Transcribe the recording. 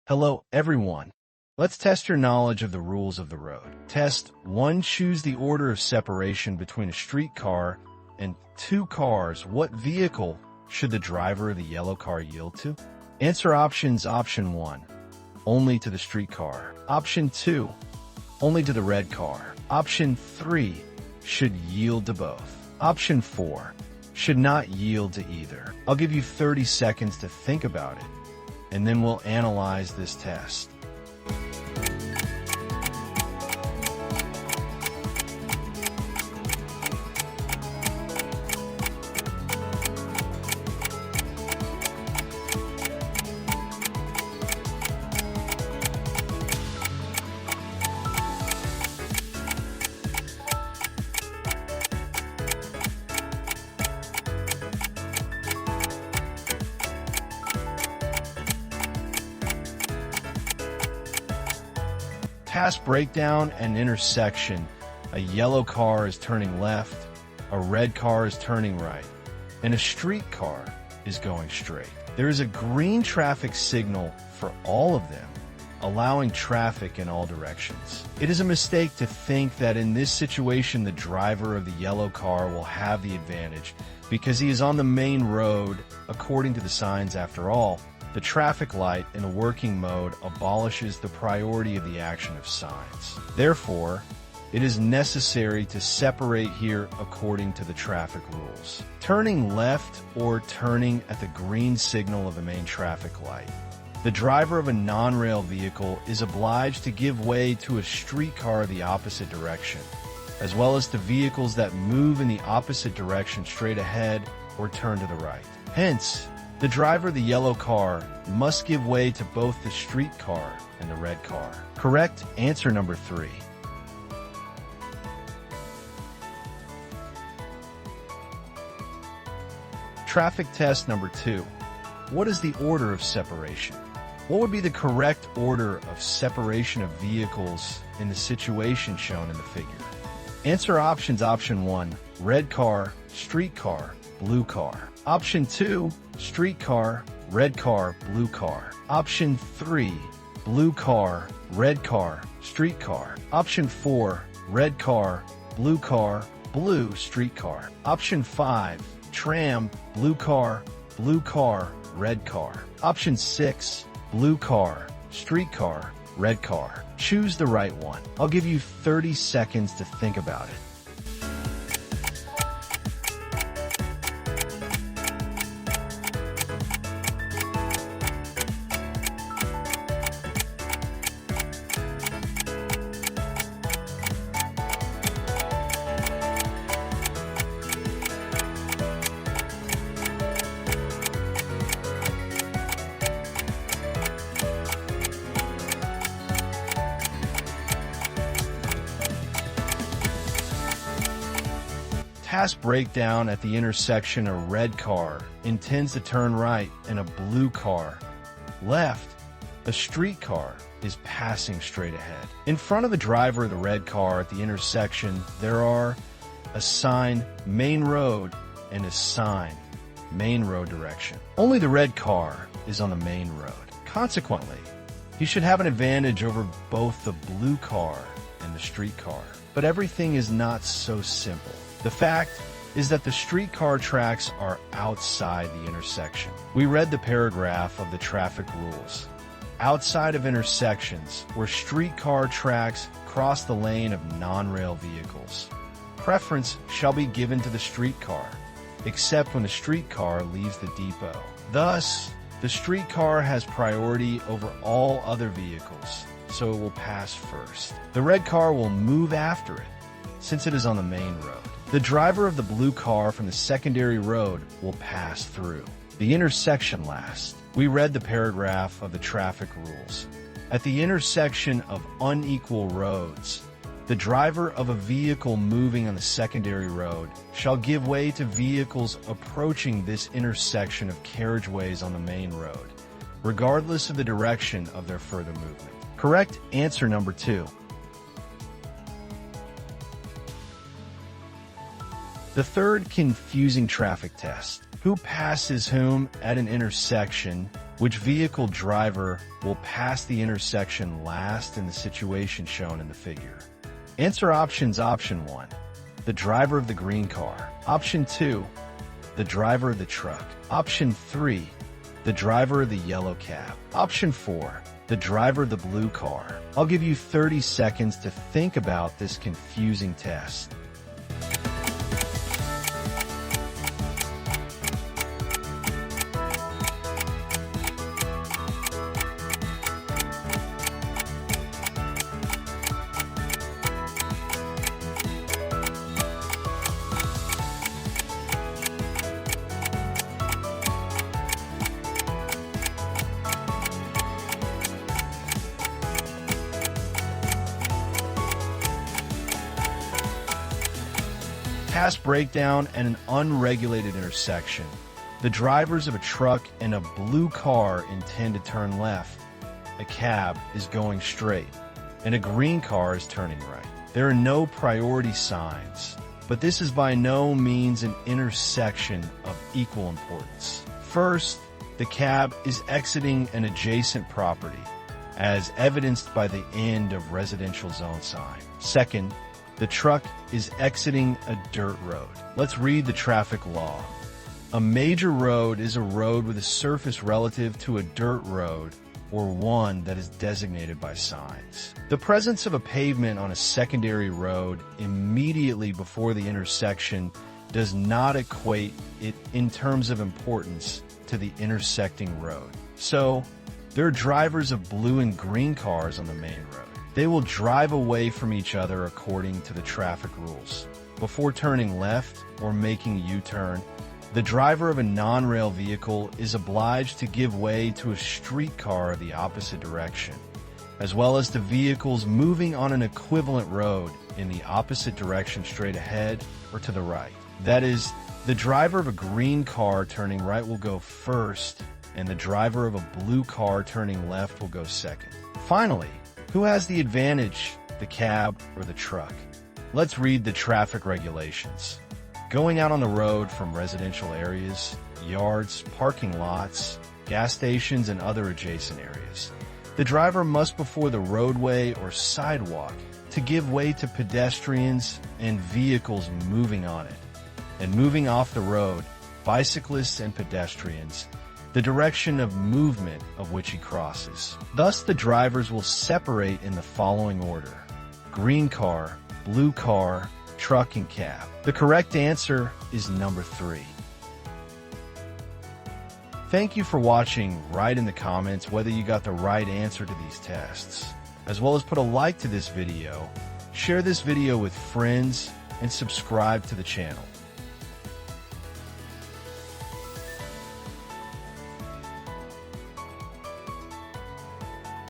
Hello, everyone. Let's test your knowledge of the rules of the road. Test 1. Choose the order of separation between a streetcar and two cars. What vehicle should the driver of the yellow car yield to? Answer options. Option 1, only to the streetcar. Option 2, only to the red car. Option 3, should yield to both. Option 4, should not yield to either. I'll give you 30 seconds to think about it, and then we'll analyze this test. Task breakdown and intersection. A yellow car is turning left, a red car is turning right, and a streetcar is going straight. There is a green traffic signal for all of them, allowing traffic in all directions. It is a mistake to think that in this situation the driver of the yellow car will have the advantage because he is on the main road according to the signs. After all, the traffic light in a working mode abolishes the priority of the action of signs. Therefore, it is necessary to separate here according to the traffic rules. Turning left or turning at the green signal of the main traffic light. The driver of a non-rail vehicle is obliged to give way to a streetcar the opposite direction, as well as to vehicles that move in the opposite direction straight ahead or turn to the right. Hence, the driver of the yellow car must give way to both the streetcar and the red car. Correct answer number 3. Traffic test number 2. What is the order of separation? What would be the correct order of separation of vehicles in the situation shown in the figure? Answer options. Option 1, red car, streetcar, blue car. Option 2, streetcar, red car, blue car. Option 3, blue car, red car, streetcar. Option 4, red car, blue streetcar. Option 5, tram, blue car, red car. Option 6, blue car, streetcar, red car. Choose the right one. I'll give you 30 seconds to think about it. Task breakdown. At the intersection, a red car intends to turn right and a blue car left. A streetcar is passing straight ahead. In front of the driver of the red car at the intersection, there are a sign main road and a sign main road direction. Only the red car is on the main road. Consequently, he should have an advantage over both the blue car and the streetcar. But everything is not so simple. The fact is that the streetcar tracks are outside the intersection. We read the paragraph of the traffic rules. Outside of intersections, where streetcar tracks cross the lane of non-rail vehicles, preference shall be given to the streetcar, except when the streetcar leaves the depot. Thus, the streetcar has priority over all other vehicles, so it will pass first. The red car will move after it, since it is on the main road. The driver of the blue car from the secondary road will pass through the intersection last. We read the paragraph of the traffic rules. At the intersection of unequal roads, the driver of a vehicle moving on the secondary road shall give way to vehicles approaching this intersection of carriageways on the main road, regardless of the direction of their further movement. Correct answer number 2. The third confusing traffic test. Who passes whom at an intersection? Which vehicle driver will pass the intersection last in the situation shown in the figure? Answer options. Option 1, the driver of the green car. Option 2, the driver of the truck. Option 3, the driver of the yellow cab. Option 4, the driver of the blue car. I'll give you 30 seconds to think about this confusing test. Task breakdown and an unregulated intersection. The drivers of a truck and a blue car intend to turn left. A cab is going straight, and a green car is turning right. There are no priority signs, but this is by no means an intersection of equal importance. First, the cab is exiting an adjacent property, as evidenced by the end of residential zone sign. Second, the truck is exiting a dirt road. Let's read the traffic law. A major road is a road with a surface relative to a dirt road or one that is designated by signs. The presence of a pavement on a secondary road immediately before the intersection does not equate it in terms of importance to the intersecting road. So, there are drivers of blue and green cars on the main road. They will drive away from each other according to the traffic rules. Before turning left or making a U-turn, the driver of a non-rail vehicle is obliged to give way to a streetcar of the opposite direction, as well as to vehicles moving on an equivalent road in the opposite direction straight ahead or to the right. That is, the driver of a green car turning right will go first, and the driver of a blue car turning left will go second. Finally, who has the advantage, the cab or the truck? Let's read the traffic regulations. Going out on the road from residential areas, yards, parking lots, gas stations, and other adjacent areas, the driver must before the roadway or sidewalk to give way to pedestrians and vehicles moving on it, and moving off the road, bicyclists and pedestrians, the direction of movement of which he crosses. Thus, the drivers will separate in the following order: green car, blue car, truck, and cab. The correct answer is number 3. Thank you for watching. Write in the comments whether you got the right answer to these tests, as well as put a like to this video, share this video with friends, and subscribe to the channel.